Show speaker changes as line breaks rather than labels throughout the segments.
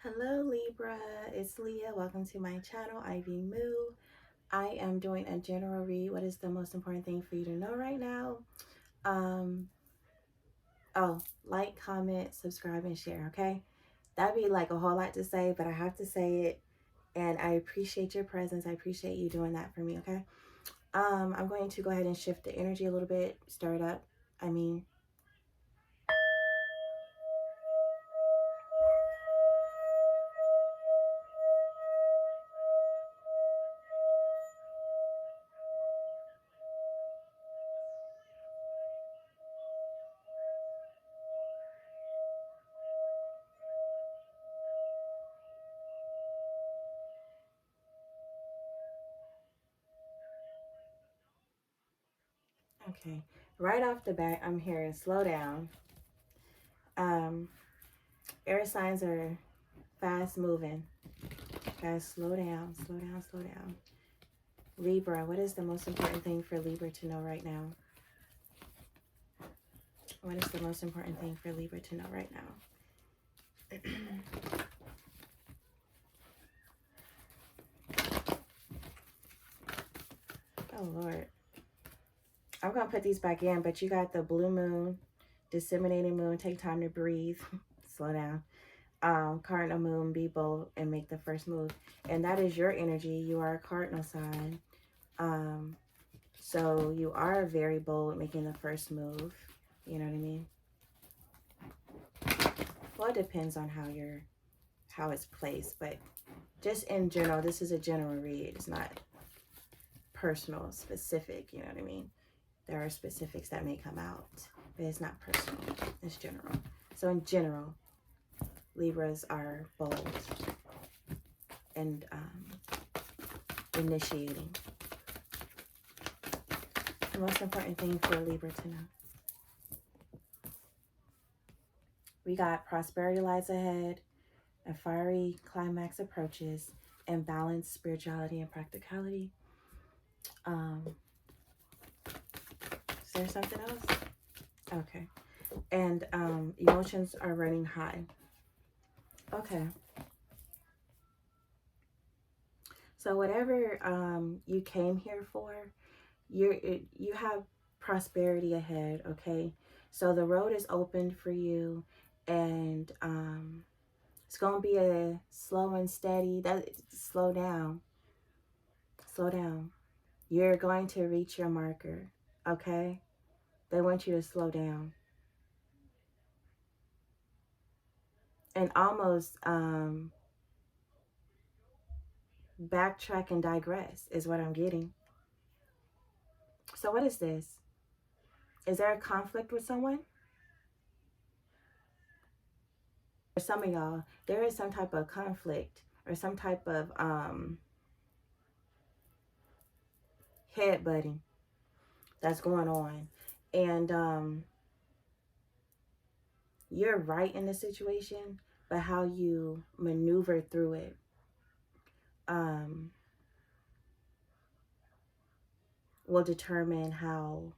Hello Libra, it's Leah. Welcome to my channel, Ivy Moo. I am doing a general read. What is the most important thing for you to know right now? Oh, like, comment, subscribe, and share, okay? That'd be like a whole lot to say, but I have to say it. And I appreciate your presence. I appreciate you doing that for me, okay? I'm going to go ahead and shift the energy a little bit, stir it up. Okay, right off the bat, I'm hearing slow down. Air signs are fast moving. Guys, slow down, slow down, slow down. Libra, what is the most important thing for Libra to know right now? What is the most important thing for Libra to know right now? Oh, Lord. I'm going to put these back in, but you got the blue moon, disseminating moon, take time to breathe, slow down. Cardinal moon, be bold and make the first move. And that is your energy. You are a cardinal sign. So you are very bold making the first move. You know what I mean? Well, it depends on how it's placed, but just in general, this is a general read. It's not personal, specific, you know what I mean? There are specifics that may come out, but it's not personal. It's general. So in general, Libras are bold and initiating. The most important thing for a Libra to know. We got prosperity lies ahead, a fiery climax approaches, and balanced spirituality and practicality. Is there something else? Okay. And emotions are running high. Okay. So whatever you came here for, you have prosperity ahead, okay? So the road is open for you, and it's going to be a slow and steady. Slow down. Slow down. You're going to reach your marker, okay? They want you to slow down. And almost backtrack and digress is what I'm getting. So what is this? Is there a conflict with someone? For some of y'all, there is some type of conflict or some type of headbutting that's going on. And you're right in the situation, but how you maneuver through it will determine how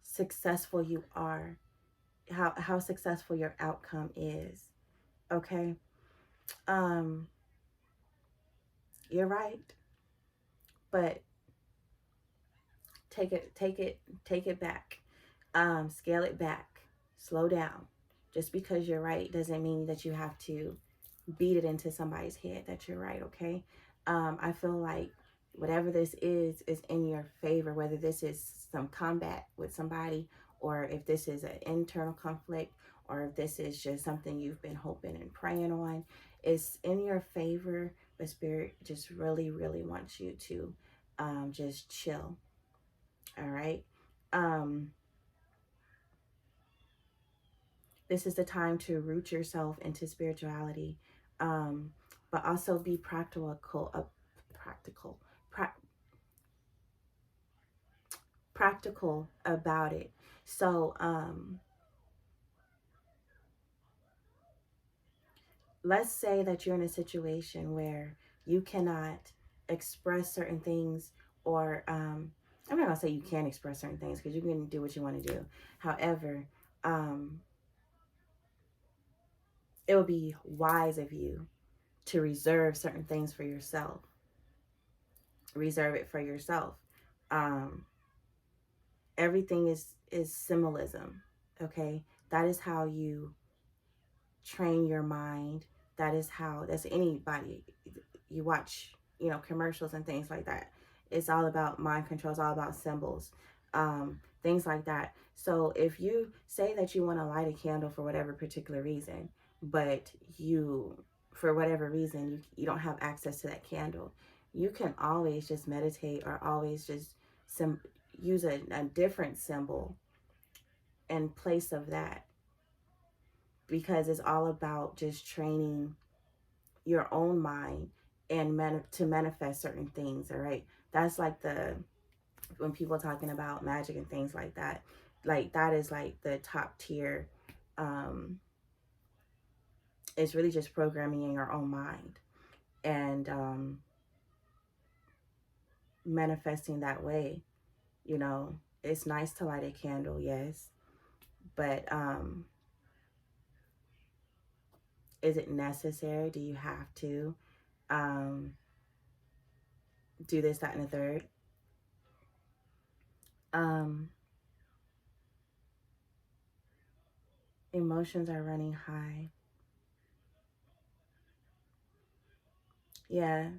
successful you are, how successful your outcome is. Okay? You're right, but take it back. Scale it back. Slow down. Just because you're right doesn't mean that you have to beat it into somebody's head that you're right, okay? I feel like whatever this is in your favor, whether this is some combat with somebody, or if this is an internal conflict, or if this is just something you've been hoping and praying on, it's in your favor, but Spirit just really, really wants you to just chill, all right? This is the time to root yourself into spirituality, but also be practical about it. So let's say that you're in a situation where you cannot express certain things, or I'm not gonna say you can't express certain things, because you can do what you want to do. However, it would be wise of you to reserve certain things for yourself. Reserve it for yourself. Um, Everything is symbolism. Okay, that is how you train your mind. That is how, that's anybody, you watch, commercials and things like that. It's all about mind control. It's all about symbols, things like that. So if you say that you want to light a candle for whatever particular reason, but you, for whatever reason, you don't have access to that candle, you can always just meditate, or always just use a different symbol in place of that, because it's all about just training your own mind and to manifest certain things. All right, that's like when people are talking about magic and things like that, like that is like the top tier. It's really just programming in your own mind, and manifesting that way. It's nice to light a candle, yes, but is it necessary? Do you have to um, do this, that, and the third? Um, Emotions are running high. Yeah.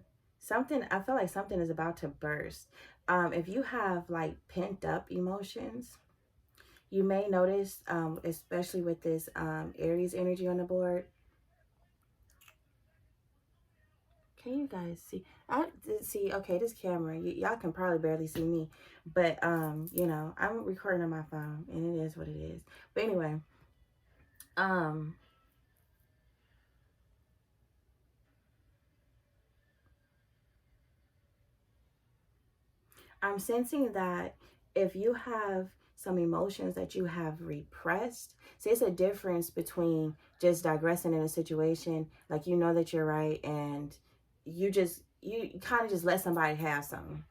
I feel like something is about to burst. If you have like pent up emotions, you may notice, especially with this Aries energy on the board. Can you guys see? I see. Okay, this camera, y'all can probably barely see me, but I'm recording on my phone, and it is what it is. But anyway, um, I'm sensing that if you have some emotions that you have repressed, see, it's a difference between just digressing in a situation, like you know that you're right, and you kind of just let somebody have something,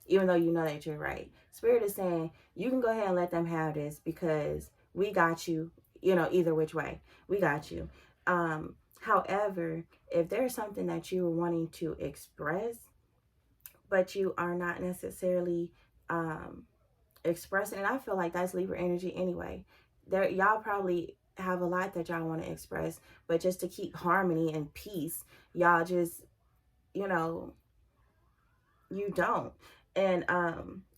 even though you know that you're right. Spirit is saying you can go ahead and let them have this because we got you, either which way. We got you. However, if there's something that you are wanting to express, but you are not necessarily um, expressing, and I feel like that's Libra energy anyway. Y'all probably have a lot that y'all want to express, but just to keep harmony and peace, y'all just, you know, you don't. And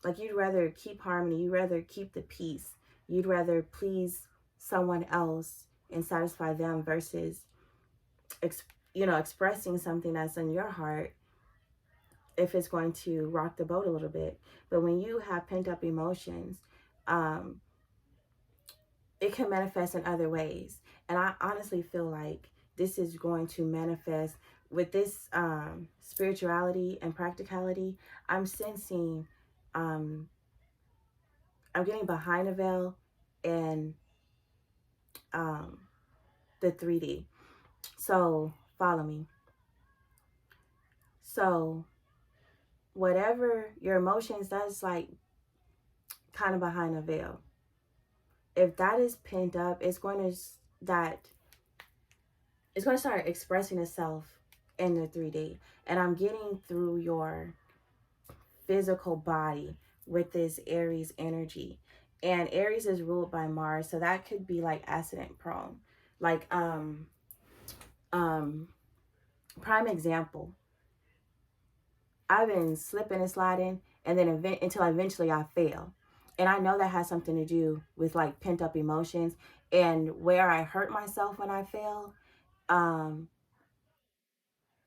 like you'd rather keep harmony, you'd rather keep the peace, you'd rather please someone else and satisfy them versus, expressing something that's in your heart, if it's going to rock the boat a little bit. But when you have pent up emotions, um, it can manifest in other ways. And I honestly feel like this is going to manifest with this spirituality and practicality. I'm sensing, um, I'm getting behind the veil and um, the 3D. So follow me. So whatever your emotions, that's like kind of behind the veil. If that is pent up, that it's going to start expressing itself in the 3D. And I'm getting through your physical body with this Aries energy. And Aries is ruled by Mars, so that could be like accident prone. Like um prime example, I've been slipping and sliding, and then until eventually I fail. And I know that has something to do with like pent up emotions, and where I hurt myself when I fail um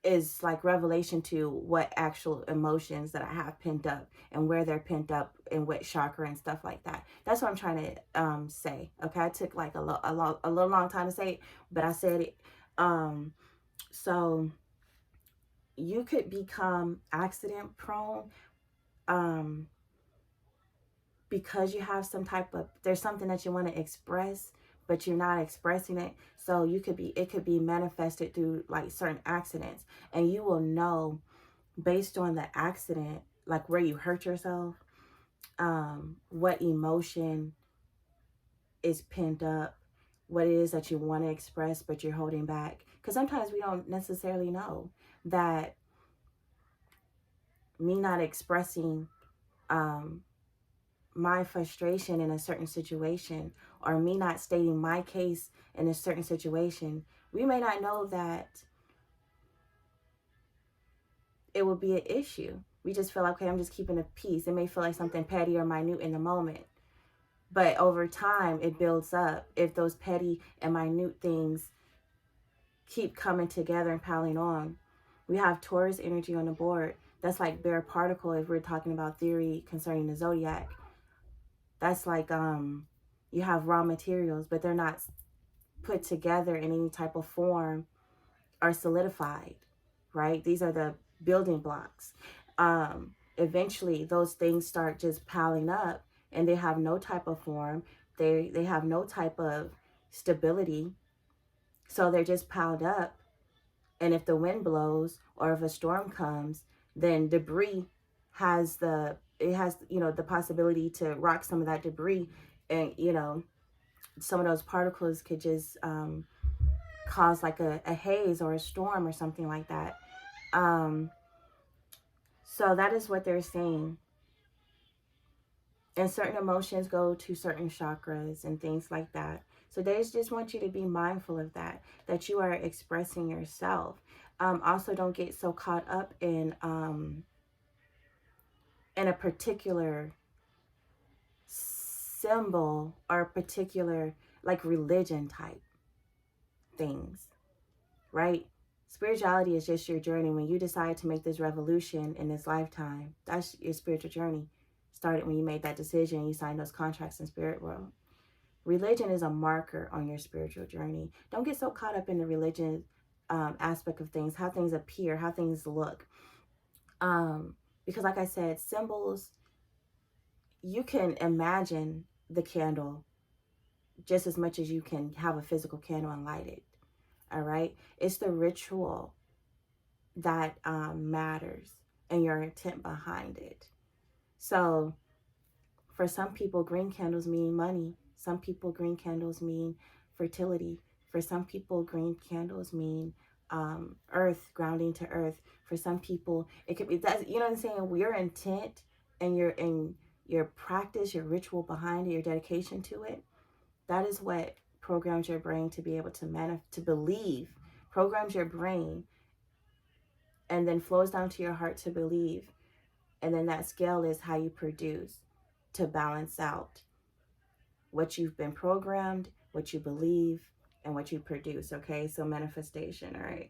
is like revelation to what actual emotions that I have pent up and where they're pent up and what chakra and stuff like that. That's what I'm trying to say. Okay, I took like a little long time to say it, but I said it. So you could become accident prone um because you have there's something that you want to express, but you're not expressing it. So it could be manifested through like certain accidents, and you will know based on the accident, like where you hurt yourself, what emotion is pent up, what it is that you want to express, but you're holding back. Because sometimes we don't necessarily know that me not expressing um, my frustration in a certain situation, or me not stating my case in a certain situation, we may not know that it will be an issue. We just feel like, okay, I'm just keeping a peace. It may feel like something petty or minute in the moment, but over time it builds up. If those petty and minute things keep coming together and piling on, we have Taurus energy on the board. That's like bare particle. If we're talking about theory concerning the zodiac, that's like you have raw materials, but they're not put together in any type of form or solidified, right? These are the building blocks. Eventually those things start just piling up, and they have no type of form. They have no type of stability, so they're just piled up. And if the wind blows or if a storm comes, then debris has the the possibility to rock some of that debris, and some of those particles could just cause like a haze or a storm or something like that. So that is what they're saying. And certain emotions go to certain chakras and things like that. So they just want you to be mindful of that you are expressing yourself. Also, don't get so caught up in a particular symbol or a particular like religion type things, right? Spirituality is just your journey. When you decide to make this revolution in this lifetime, that's your spiritual journey. Started when you made that decision, you signed those contracts in spirit world. Religion is a marker on your spiritual journey. Don't get so caught up in the religion aspect of things, how things appear, how things look. Because like I said, symbols, you can imagine the candle just as much as you can have a physical candle and light it. All right. It's the ritual that matters, and your intent behind it. So for some people, green candles mean money. Some people, green candles mean fertility. For some people, green candles mean earth, grounding to earth. For some people, it could be that, you know what I'm saying? Your intent and your practice, your ritual behind it, your dedication to it, that is what programs your brain to be able to believe, programs your brain, and then flows down to your heart to believe. And then that scale is how you produce to balance out what you've been programmed, what you believe, and what you produce. Okay, so manifestation. All right.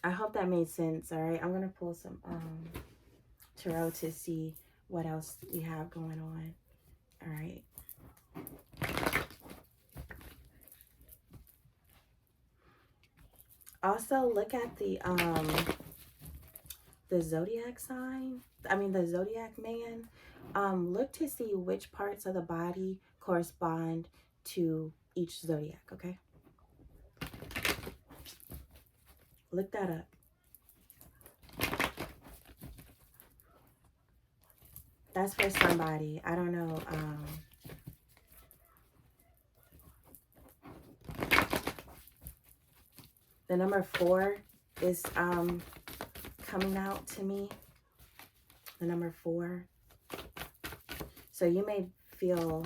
I hope that made sense. All right, I'm gonna pull some tarot to see what else we have going on. All right. Also, look at the zodiac sign. I mean, the zodiac man. Look to see which parts of the body correspond to each zodiac. Okay. Look that up. That's for somebody. I don't know. The number 4 is coming out to me. The number 4. So you may feel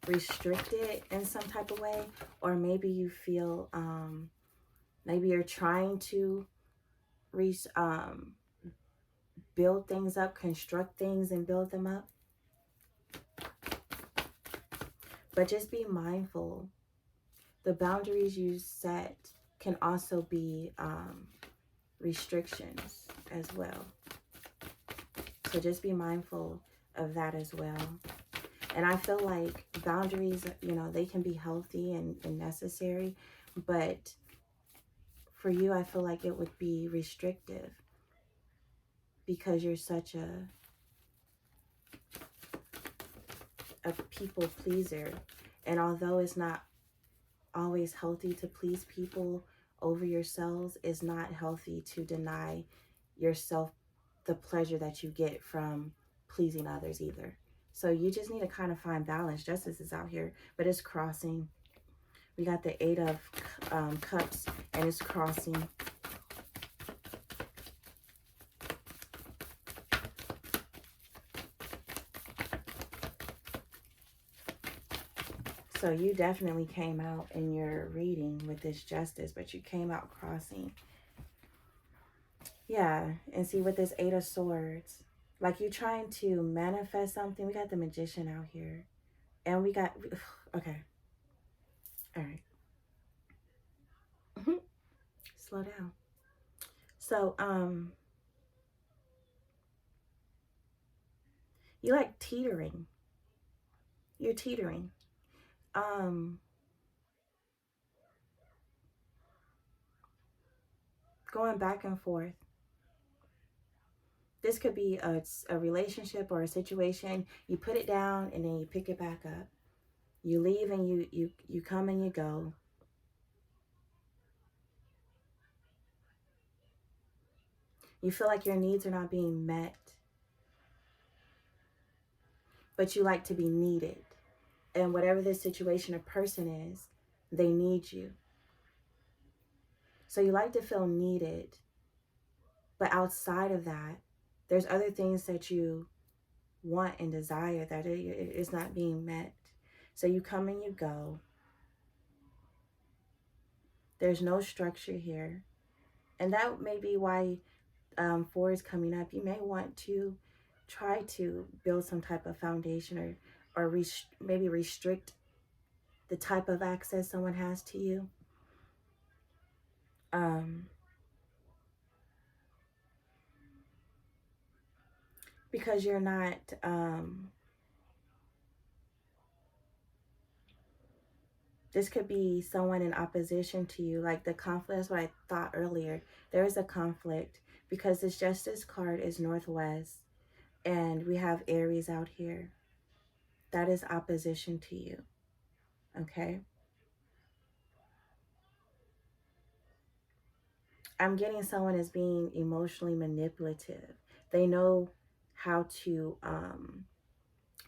restricted in some type of way, or maybe you feel maybe you're trying to build things up, construct things and build them up. But just be mindful. The boundaries you set can also be restrictions as well. So just be mindful of that as well. And I feel like boundaries, they can be healthy and necessary. But for you, I feel like it would be restrictive because you're such a people pleaser. And although it's not always healthy to please people over yourselves, it's not healthy to deny yourself the pleasure that you get from pleasing others either. So you just need to kind of find balance. Justice is out here, but it's crossing. We got the Eight of Cups, and it's crossing. So you definitely came out in your reading with this Justice, but you came out crossing. Yeah, and see with this Eight of Swords, like you're trying to manifest something. We got the Magician out here. And we got, okay, all right. Slow down. So, you like teetering. You're teetering. Um, Going back and forth. This could be a relationship or a situation. You put it down and then you pick it back up. You leave and you come and you go. You feel like your needs are not being met, but you like to be needed. And whatever the situation or person is, they need you. So you like to feel needed. But outside of that, there's other things that you want and desire that is not being met. So you come and you go. There's no structure here. And that may be why 4 is coming up. You may want to try to build some type of foundation or maybe restrict the type of access someone has to you. Because you're not, this could be someone in opposition to you, like the conflict. That's what I thought earlier. There is a conflict because this Justice card is Northwest and we have Aries out here. That is opposition to you, okay? I'm getting someone as being emotionally manipulative. They know how to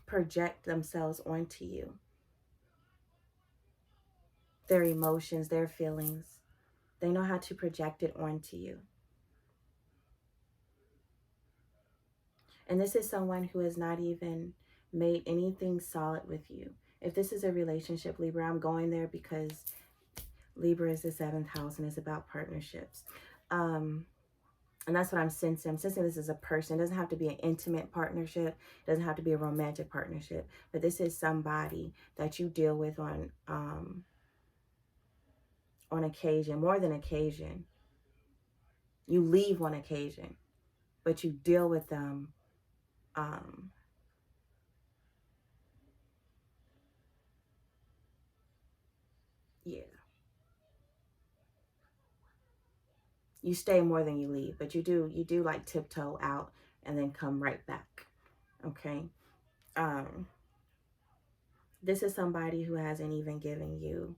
project themselves onto you. Their emotions, their feelings. They know how to project it onto you. And this is someone who has not even made anything solid with you. If this is a relationship, Libra, I'm going there because Libra is the 7th house and it's about partnerships. And that's what I'm sensing. I'm sensing this is a person. It doesn't have to be an intimate partnership. It doesn't have to be a romantic partnership. But this is somebody that you deal with on occasion, more than occasion. You leave on occasion, but you deal with them. Yeah. You stay more than you leave, but you do like tiptoe out and then come right back. Okay. This is somebody who hasn't even given you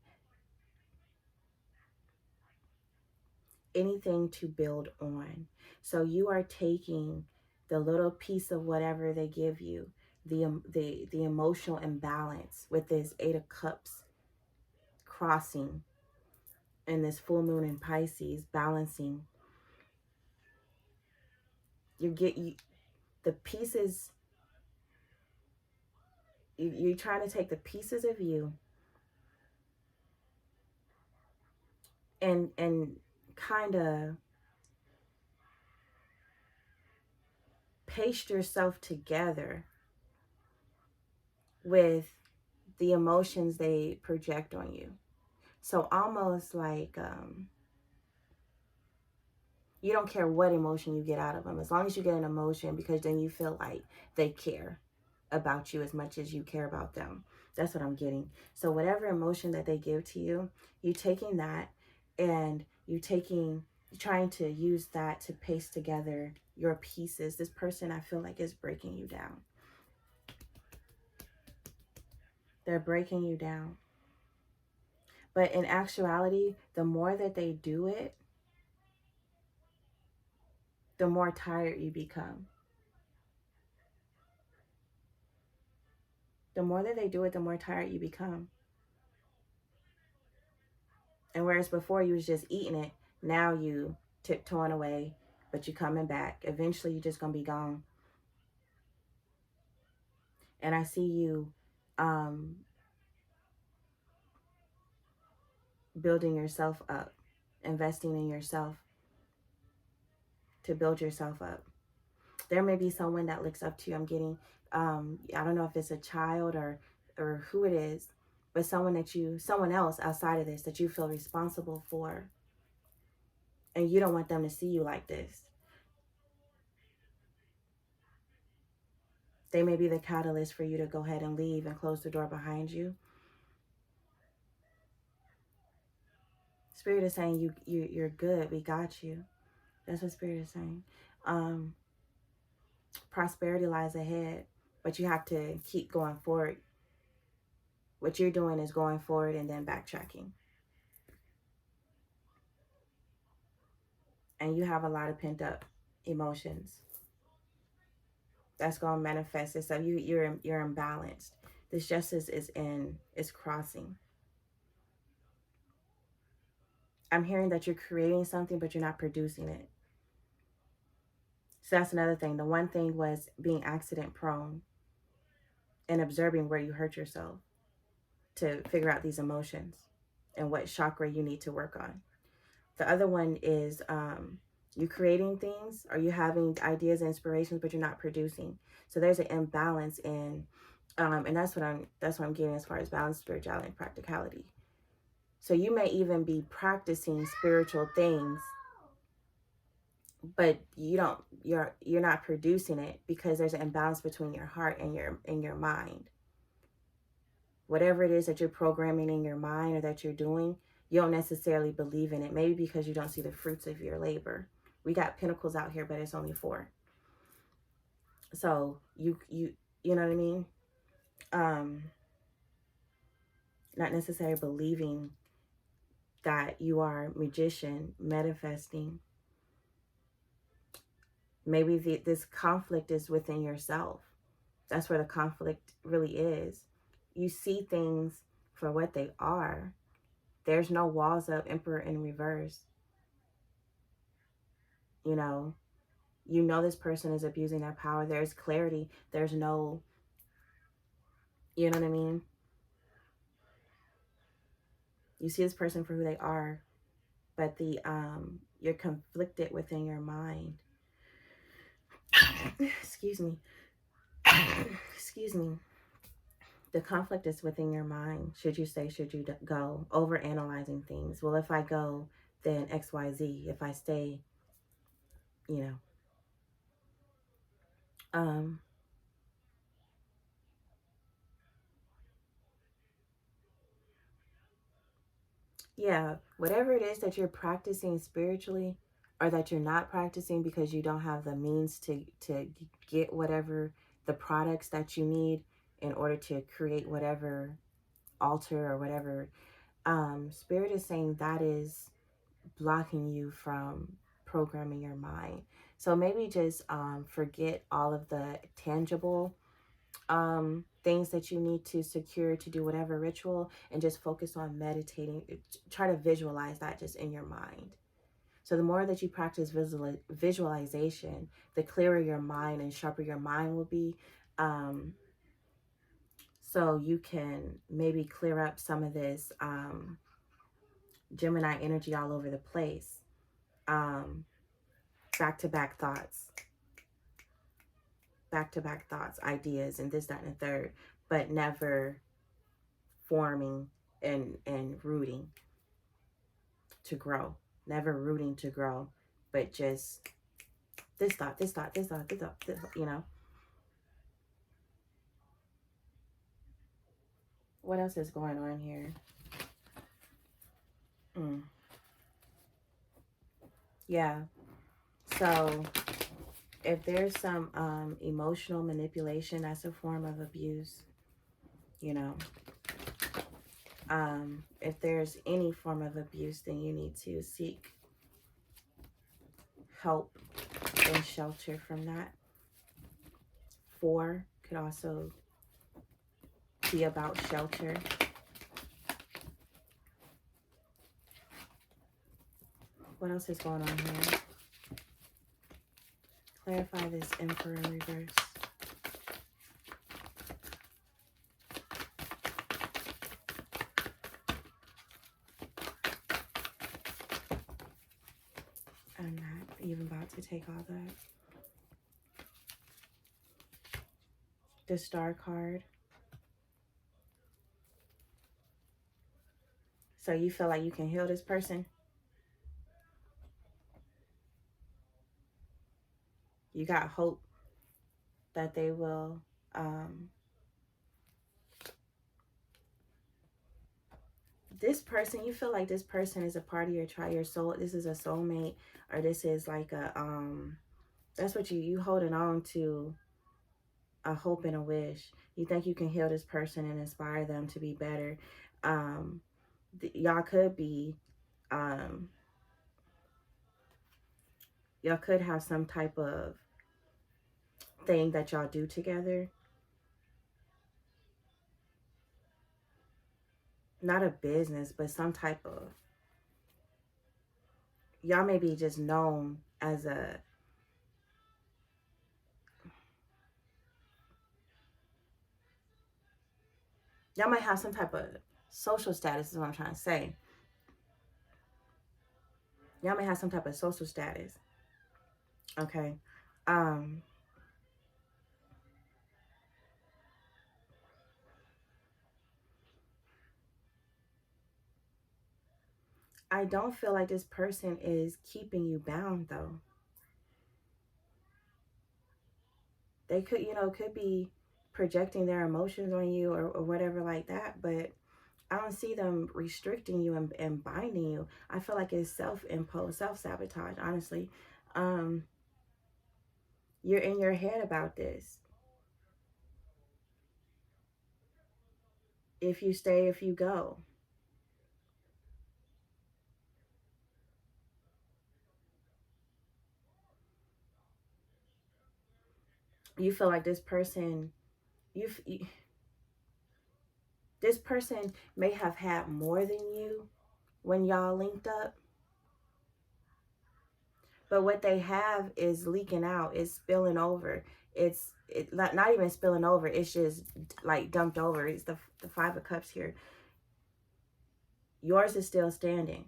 anything to build on. So you are taking the little piece of whatever they give you, the emotional imbalance with this 8 of Cups crossing and this full moon in Pisces balancing. The pieces. You're trying to take the pieces of you and kind of paste yourself together with the emotions they project on you. So almost like you don't care what emotion you get out of them, as long as you get an emotion, because then you feel like they care about you as much as you care about them. That's what I'm getting. So whatever emotion that they give to you, you taking that and you trying to use that to paste together your pieces. This person, I feel like, is breaking you down. They're breaking you down. But in actuality, the more that they do it, the more tired you become. The more that they do it, the more tired you become. And whereas before you was just eating it, now you tiptoeing away, but you coming back. Eventually you're just gonna be gone. And I see you um, building yourself up, investing in yourself to build yourself up. There may be someone that looks up to you. I'm getting, I don't know if it's a child or who it is, but someone else outside of this that you feel responsible for, and you don't want them to see you like this. They may be the catalyst for you to go ahead and leave and close the door behind you. Spirit is saying you're good. We got you. That's what Spirit is saying. Prosperity lies ahead, but you have to keep going forward. What you're doing is going forward and then backtracking. And you have a lot of pent up emotions. That's going to manifest itself. You're imbalanced. This justice is crossing. I'm hearing that you're creating something, but you're not producing it. So that's another thing. The one thing was being accident prone and observing where you hurt yourself to figure out these emotions and what chakra you need to work on. The other one is you creating things, or you having ideas and inspirations, but you're not producing. So there's an imbalance in, and that's what I'm getting as far as balance, spirituality, and practicality. So you may even be practicing spiritual things, but you're not producing it because there's an imbalance between your heart and your mind. Whatever it is that you're programming in your mind or that you're doing, you don't necessarily believe in it. Maybe because you don't see the fruits of your labor. We got pentacles out here, but it's only 4. So you know what I mean? Not necessarily believing that you are magician manifesting. Maybe this conflict is within yourself. That's where the conflict really is. You see things for what they are. There's no walls up, Emperor in reverse. You know this person is abusing their power. There's clarity. There's no, you know what I mean? You see this person for who they are, but you're conflicted within your mind. Excuse me. Excuse me. The conflict is within your mind. Should you stay? Should you go? Over analyzing things. Well, if I go, then XYZ. If I stay, you know. Yeah, whatever it is that you're practicing spiritually, or that you're not practicing because you don't have the means to get whatever the products that you need in order to create whatever altar or whatever, Spirit is saying that is blocking you from programming your mind. So maybe just forget all of the tangible things that you need to secure to do whatever ritual, and just focus on meditating. Try to visualize that just in your mind. So the more that you practice visualization, the clearer your mind and sharper your mind will be. So you can maybe clear up some of this Gemini energy all over the place. Back-to-back thoughts, ideas, and this, that, and the third, but never forming and rooting to grow. Never rooting to grow, but just this thought, you know. What else is going on here? Yeah. So if there's some emotional manipulation, that's a form of abuse, you know. If there's any form of abuse, then you need to seek help and shelter from that. 4 could also be about shelter. What else is going on here? Clarify this Emperor in reverse. I'm not even about to take all that. The Star card. So you feel like you can heal this person? You got hope that they will this person, you feel like this person is a part of your soul. This is a soulmate, or this is like a that's what you holding on to, a hope and a wish. You think you can heal this person and inspire them to be better. Y'all could be y'all could have some type of thing that y'all do together. Not a business, but some type of, y'all may be just known as a, y'all might have some type of social status is what I'm trying to say. Y'all may have some type of social status. Okay. I don't feel like this person is keeping you bound though. They could, you know, could be projecting their emotions on you or whatever like that, but I don't see them restricting you and binding you. I feel like it's self-imposed, self-sabotage, honestly. You're in your head about this. If you stay, if you go. You feel like this person, you this person may have had more than you when y'all linked up. But what they have is leaking out, it's spilling over. It's not even spilling over, it's just like dumped over. It's the Five of Cups here. Yours is still standing.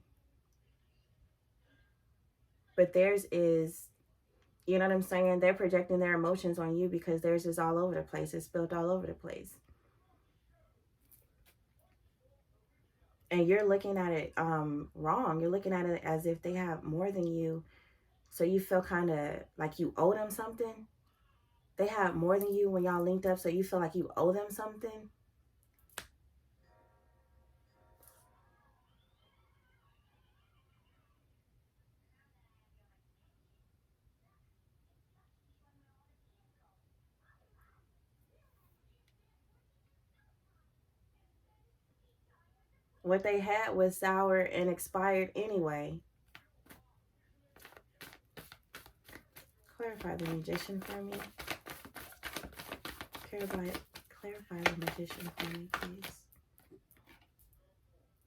But theirs is, you know what I'm saying? They're projecting their emotions on you because theirs is all over the place. It's spilled all over the place. And you're looking at it wrong. You're looking at it as if they have more than you. So you feel kind of like you owe them something. They have more than you when y'all linked up, so you feel like you owe them something. What they had was sour and expired anyway. Clarify the Magician for me. Clarify the Magician for me, please.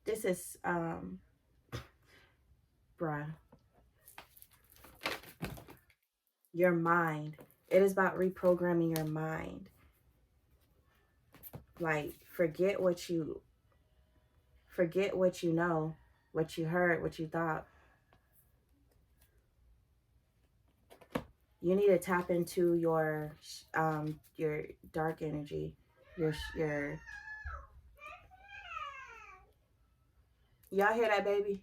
This is, bruh, your mind. It is about reprogramming your mind. Like, forget what you know, what you heard, what you thought. You need to tap into your dark energy, your y'all hear that, baby?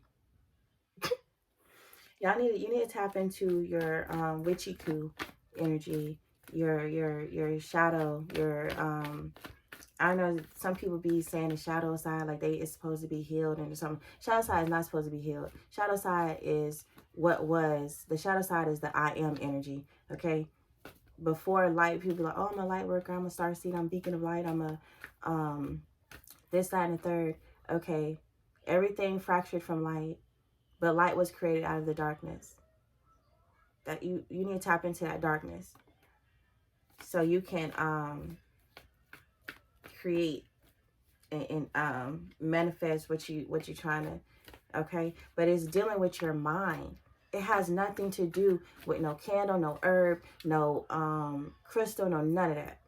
You need to tap into your witchy-coo energy, your shadow, your I know some people be saying the shadow side like it's supposed to be healed and something. Shadow side is not supposed to be healed. Shadow side is what was. The shadow side is the I am energy. Okay. Before light, people be like, oh, I'm a light worker, I'm a star seed, I'm a beacon of light, I'm a this, that, and the third. Okay. Everything fractured from light, but light was created out of the darkness. That you need to tap into that darkness so you can create and manifest what you're trying to, okay? But it's dealing with your mind. It has nothing to do with no candle, no herb, no crystal, no none of that.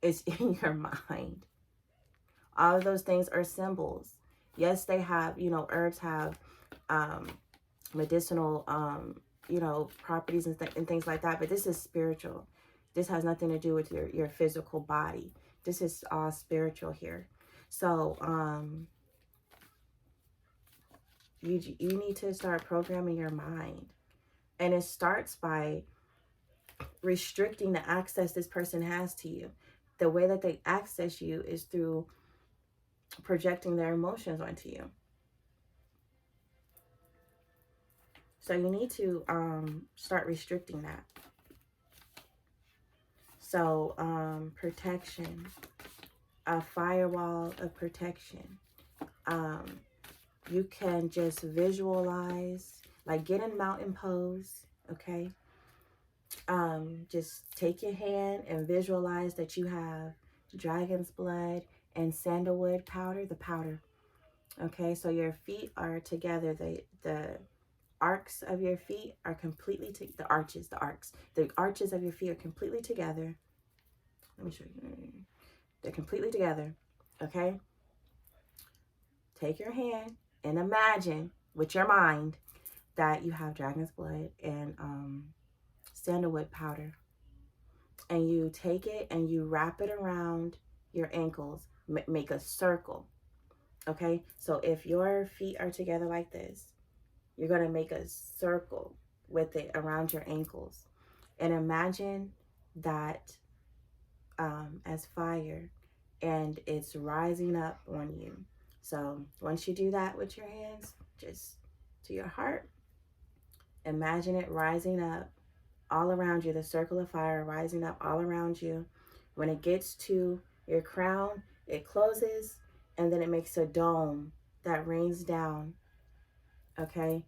It's in your mind. All of those things are symbols. Yes, they have, you know, herbs have medicinal, you know, properties and things like that. But this is spiritual. This has nothing to do with your physical body. This is all spiritual here. So you need to start programming your mind. And it starts by restricting the access this person has to you. The way that they access you is through projecting their emotions onto you. So you need to start restricting that. So protection, a firewall of protection. You can just visualize, like get in mountain pose, okay? Just take your hand and visualize that you have dragon's blood and sandalwood powder, the powder. Okay, so your feet are together. The arcs of your feet are completely the arches of your feet are completely together. Let me show you. They're completely together. Okay. Take your hand and imagine with your mind that you have dragon's blood and sandalwood powder, and you take it and you wrap it around your ankles. Make a circle. Okay, so if your feet are together like this, you're going to make a circle with it around your ankles. And imagine that as fire, and it's rising up on you. So once you do that with your hands, just to your heart, imagine it rising up all around you, the circle of fire rising up all around you. When it gets to your crown, it closes, and then it makes a dome that rains down. Okay.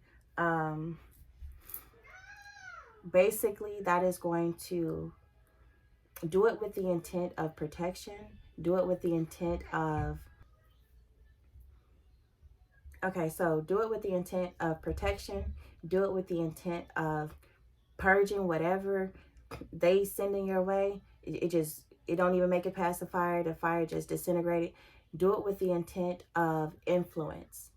Basically, that is going to do it with the intent of protection. Do it with the intent of, okay, so do it with the intent of protection. Do it with the intent of purging whatever they sending your way. It don't even make it past the fire just disintegrated. Do it with the intent of influence.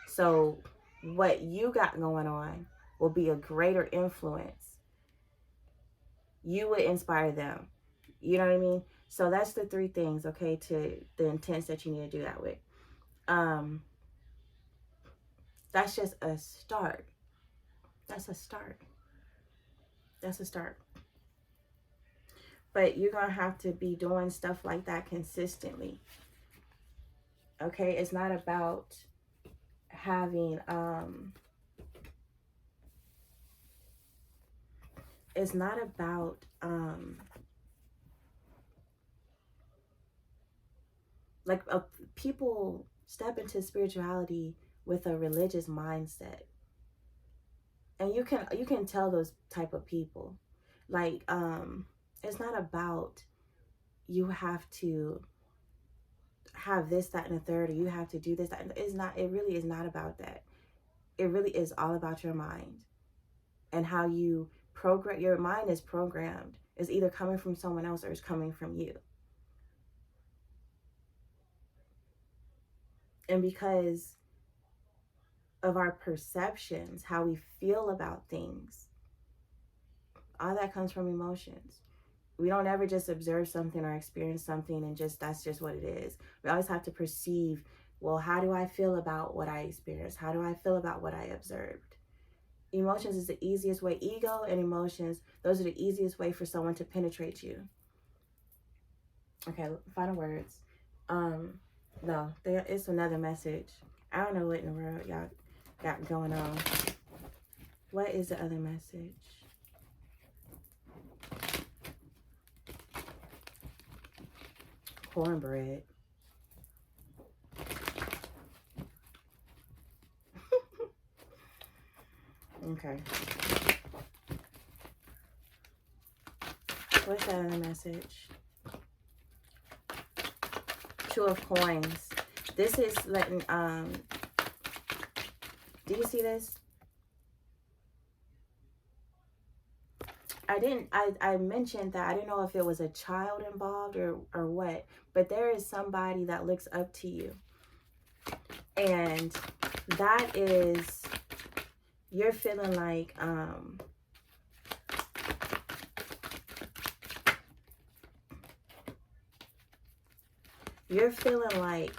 So what you got going on will be a greater influence. You would inspire them. You know what I mean? So that's the three things, okay, to the intents that you need to do that with. That's just a start. That's a start. That's a start. But you're going to have to be doing stuff like that consistently. Okay? It's not about having, it's not about, like people step into spirituality with a religious mindset. And you can tell those type of people, like, it's not about you have to have this, that, and the third, or you have to do this, that. It really is not about that. It really is all about your mind and how you program. Your mind is programmed. It's either coming from someone else or it's coming from you. And because of our perceptions, how we feel about things, all that comes from emotions. We don't ever just observe something or experience something and that's just what it is. We always have to perceive, well, how do I feel about what I experienced? How do I feel about what I observed? Emotions is the easiest way. Ego and emotions, those are the easiest way for someone to penetrate you. Okay, final words. No, it's another message. I don't know what in the world y'all got going on. What is the other message? Cornbread. Okay. What's that other message? Two of Coins. This is letting, do you see this? I mentioned that I didn't know if it was a child involved or what, but there is somebody that looks up to you. And that is, you're feeling like, you're feeling like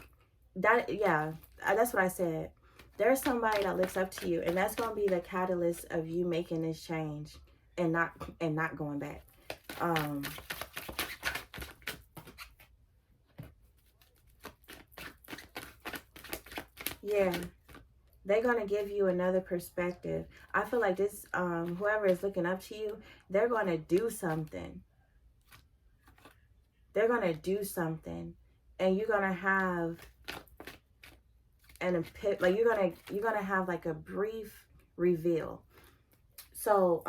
that. Yeah, that's what I said. There's somebody that looks up to you, and that's going to be the catalyst of you making this change and not going back. Yeah, they're going to give you another perspective. I feel like this, whoever is looking up to you, they're going to do something. They're going to do something, and you're going to have like you're gonna have like a brief reveal. So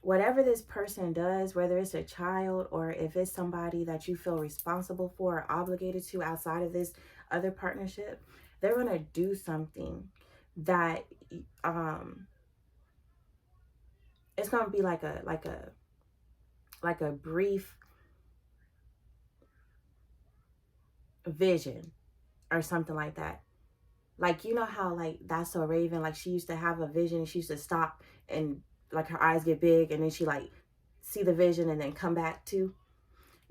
whatever this person does, whether it's a child or if it's somebody that you feel responsible for or obligated to outside of this other partnership, they're gonna do something that it's gonna be like a brief vision or something like that. Like, you know how like That's So Raven, like she used to have a vision and she used to stop and like her eyes get big and then she like see the vision and then come back to.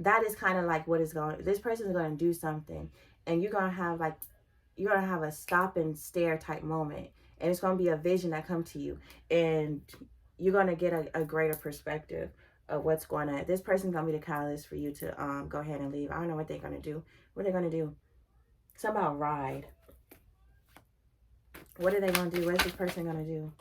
That is kind of like what is going, this person is going to do something, and you're going to have like, you're going to have a stop and stare type moment, and it's going to be a vision that come to you, and you're going to get a greater perspective of what's going on. This person's going to be the catalyst for you to go ahead and leave. I don't know what they're going to do. What are they going to do? Something about ride. What are they going to do? What is this person going to do?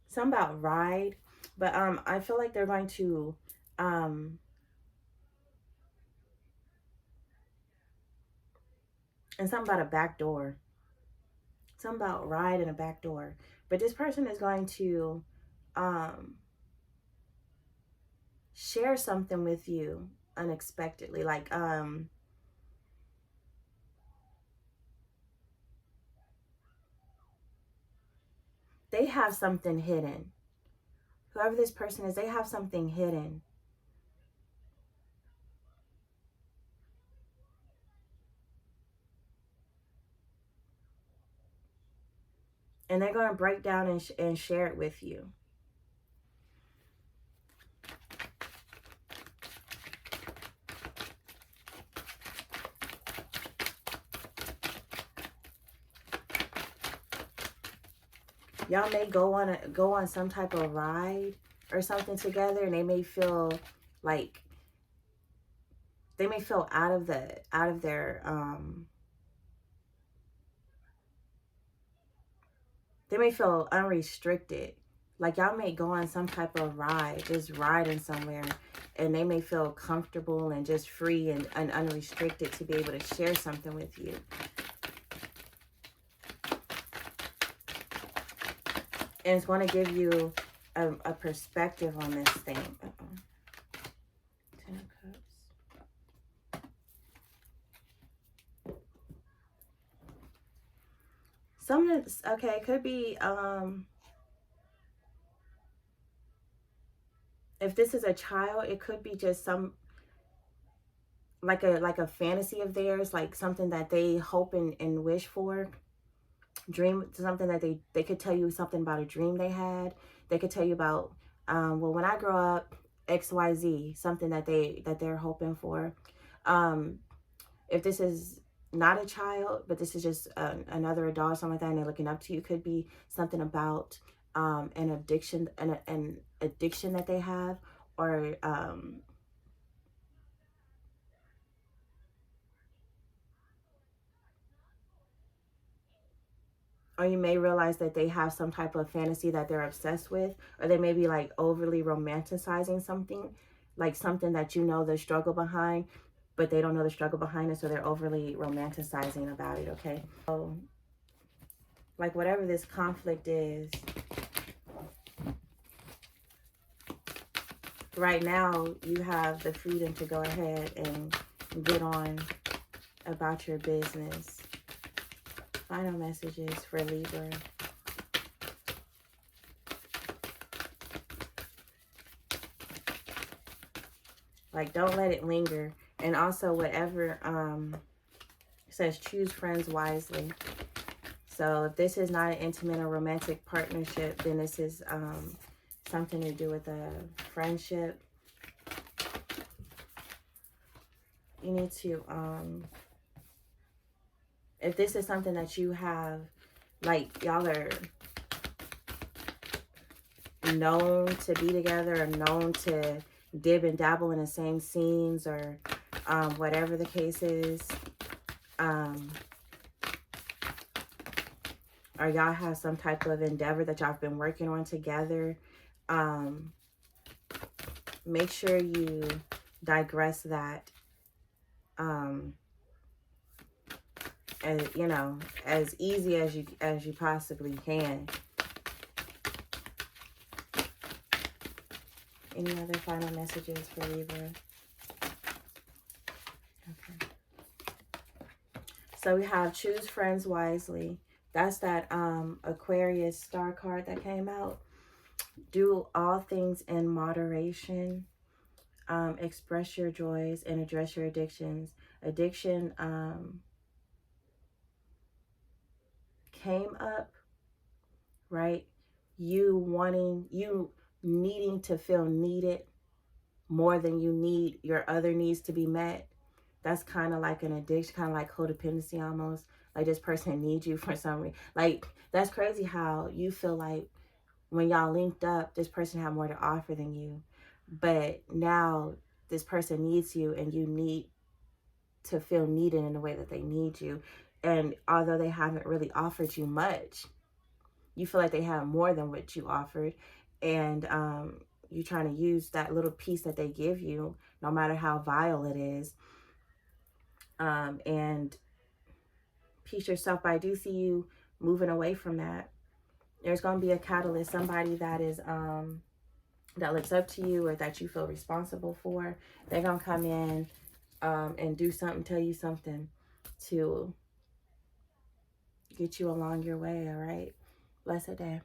Something about ride. But I feel like they're going to and something about a back door. Something about ride and a back door. But this person is going to um share something with you unexpectedly. Like they have something hidden. Whoever this person is, they have something hidden. And they're going to break down and share it with you. Y'all may go on some type of ride or something together, and they may feel like they may feel out of their they may feel unrestricted. Like y'all may go on some type of ride, just riding somewhere, and they may feel comfortable and just free and unrestricted to be able to share something with you. And it's going to give you a perspective on this thing. Ten of Cups. Something, okay, it could be, if this is a child, it could be just some, like a fantasy of theirs, like something that they hope and wish for. Dream, something that they could tell you something about a dream they had. They could tell you about, well, when I grow up, XYZ, something that they're hoping for. If this is not a child, but this is just another adult or something like that, and they're looking up to you, could be something about an addiction, an addiction that they have, or you may realize that they have some type of fantasy that they're obsessed with, or they may be like overly romanticizing something. like something that you know the struggle behind, but they don't know the struggle behind it, so they're overly romanticizing about it, okay? So, like, whatever this conflict is, right now, you have the freedom to go ahead and get on about your business. Final messages for Libra. Like, don't let it linger. And also, whatever it says, choose friends wisely. So if this is not an intimate or romantic partnership, then this is something to do with a friendship. You need to, if this is something that you have, like, y'all are known to be together or known to dib and dabble in the same scenes, or whatever the case is, or y'all have some type of endeavor that y'all have been working on together, make sure you digress that, as, you know, as easy as you possibly can. Any other final messages for Libra? Okay. So we have choose friends wisely. That's that Aquarius star card that came out. Do all things in moderation. Express your joys and address your addictions. Addiction came up, right? You needing to feel needed more than you need your other needs to be met. That's kind of like an addiction, kind of like codependency almost. Like, this person needs you for some reason. Like, that's crazy how you feel like when y'all linked up, this person had more to offer than you. But now this person needs you, and you need to feel needed in the way that they need you. And although they haven't really offered you much, you feel like they have more than what you offered. And you're trying to use that little piece that they give you, no matter how vile it is. And peace yourself. But I do see you moving away from that. There's going to be a catalyst, somebody that is that looks up to you, or that you feel responsible for. They're going to come in and do something, tell you something to get you along your way. All right. Blessed day.